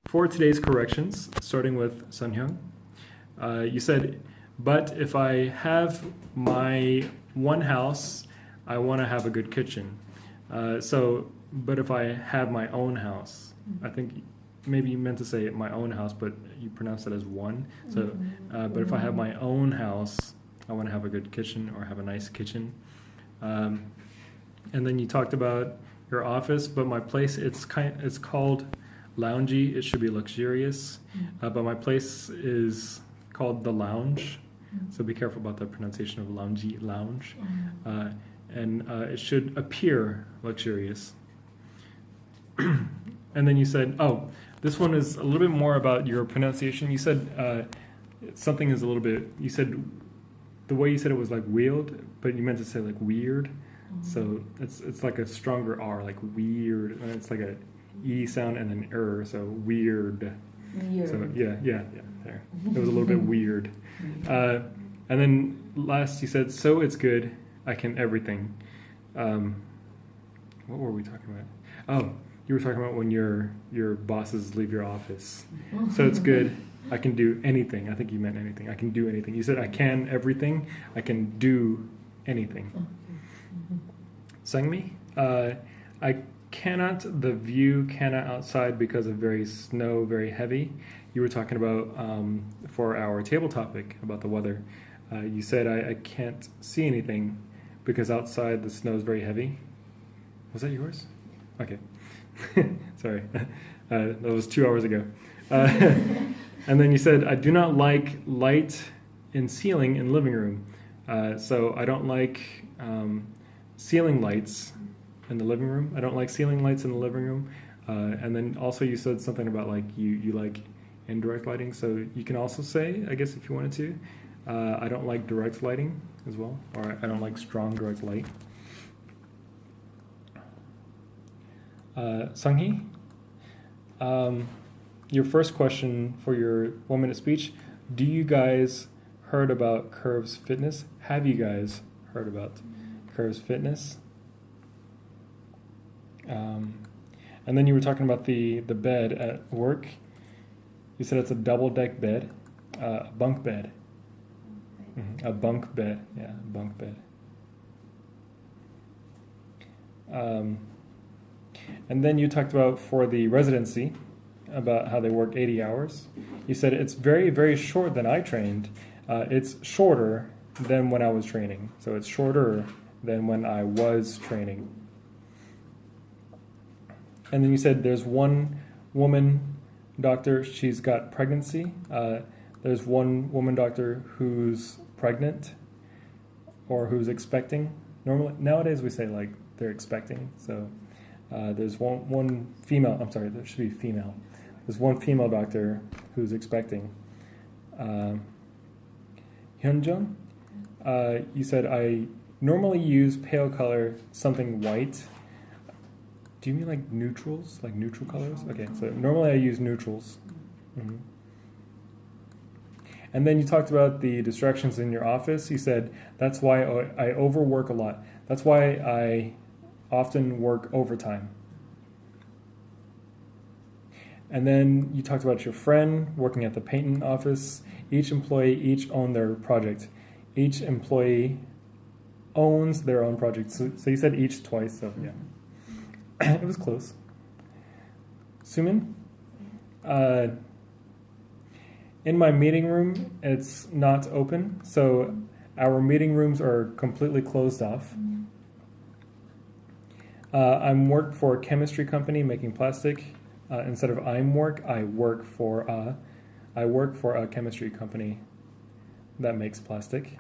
For today's corrections, starting with Sunhyung, you said, but if I have my one house, I want to have a good kitchen. But if I have my own house, I think maybe you meant to say my own house, but you pronounced it as one. So, but if I have my own house, I want to have a good kitchen or have a nice kitchen. And then you talked about your office, but my place, it's called loungy. It should be luxurious, but my place is called the Lounge. So be careful about the pronunciation of loungy, lounge. And it should appear luxurious. And then you said, oh, this one is a little bit more about your pronunciation. You said something is a little bit, you said, the way you said it was like wheeled, but you meant to say like weird. So it's like a stronger R, like weird. And it's like a E sound and an er, so weird. So yeah, there. It was a little bit weird. And then last you said, so it's good, I can everything. What were we talking about? Oh, you were talking about when your bosses leave your office. So it's good, I can do anything. I think you meant anything. I can do anything. You said I can everything, I can do anything. Sangmi, I cannot, the view cannot outside because of snow, very heavy. You were talking about, for our table topic, about the weather. You said I can't see anything because outside the snow is very heavy. Was that yours? Okay. Sorry. That was 2 hours ago. And then you said, I do not like light in ceiling in living room. So I don't like ceiling lights in the living room. I don't like ceiling lights in the living room. And then also you said something about like you like indirect lighting. So you can also say, I guess if you wanted to, I don't like direct lighting as well, or I don't like strong direct light. Sunghee, your first question for your 1 minute speech, do you guys heard about Curves Fitness? Have you guys heard about Curves Fitness? And then you were talking about the bed at work. You said it's a double deck bed, a bunk bed. A bunk bed, yeah, bunk bed. And then you talked about for the residency, about how they work 80 hours. You said it's very, very short than I trained. It's shorter than when I was training. So it's shorter than when I was training. And then you said there's one woman doctor, she's got pregnancy. There's one woman doctor who's pregnant or who's expecting. Normally, nowadays we say like they're expecting. So there's one female, I'm sorry, there should be female. There's one female doctor who's expecting. Hyunjung, you said I normally use pale color, something white. Do you mean like neutrals, like neutral colors? Okay, so normally I use neutrals. And then you talked about the distractions in your office. You said, that's why I overwork a lot. That's why I often work overtime. And then you talked about your friend working at the patent office. Each employee each own their project. Each employee owns their own project. So you said each twice, so yeah. It was close. Sumin? In my meeting room, it's not open, so our meeting rooms are completely closed off. I'm work for a chemistry company making plastic. Instead of I work for a chemistry company that makes plastic.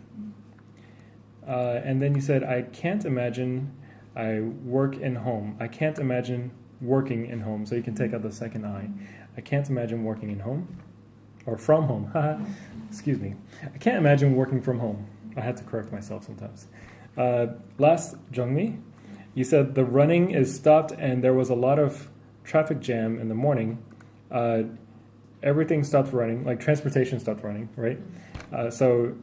And then you said, I can't imagine I work in home. I can't imagine working in home. So you can take out the second I. I can't imagine working in home. Or from home. Excuse me. I can't imagine working from home. I had to correct myself sometimes. Last, Jungmi, you said the running is stopped and there was a lot of traffic jam in the morning. Everything stopped running, like transportation stopped running, right? So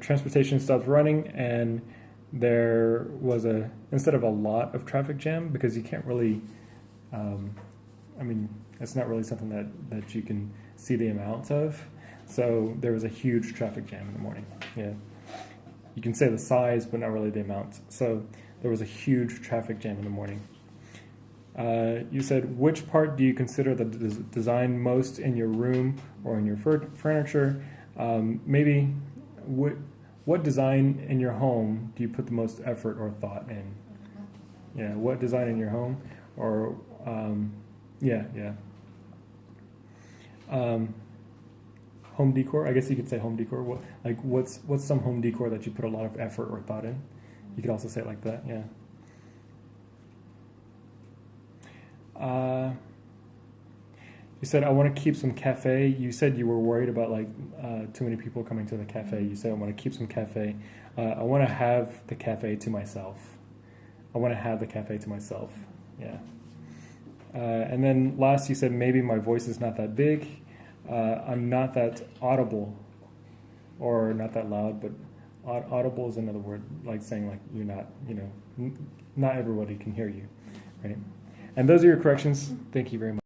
transportation stopped running and there was instead of a lot of traffic jam, because you can't really, It's not really something that you can see the amount of. So there was a huge traffic jam in the morning. Yeah. You can say the size, but not really the amount. So there was a huge traffic jam in the morning. You said, which part do you consider the design most in your room or in your furniture? Maybe what design in your home do you put the most effort or thought in? Yeah, what design in your home? Or, yeah. Home decor, I guess you could say home decor. What's some home decor that you put a lot of effort or thought in? You could also say it like that, yeah. You said, I want to keep some cafe. You said you were worried about too many people coming to the cafe. You said, I want to keep some cafe. I want to have the cafe to myself. I want to have the cafe to myself, yeah. And then last you said, maybe my voice is not that big. I'm not that audible or not that loud, but audible is another word, like saying you're not, not everybody can hear you, right? And those are your corrections. Thank you very much.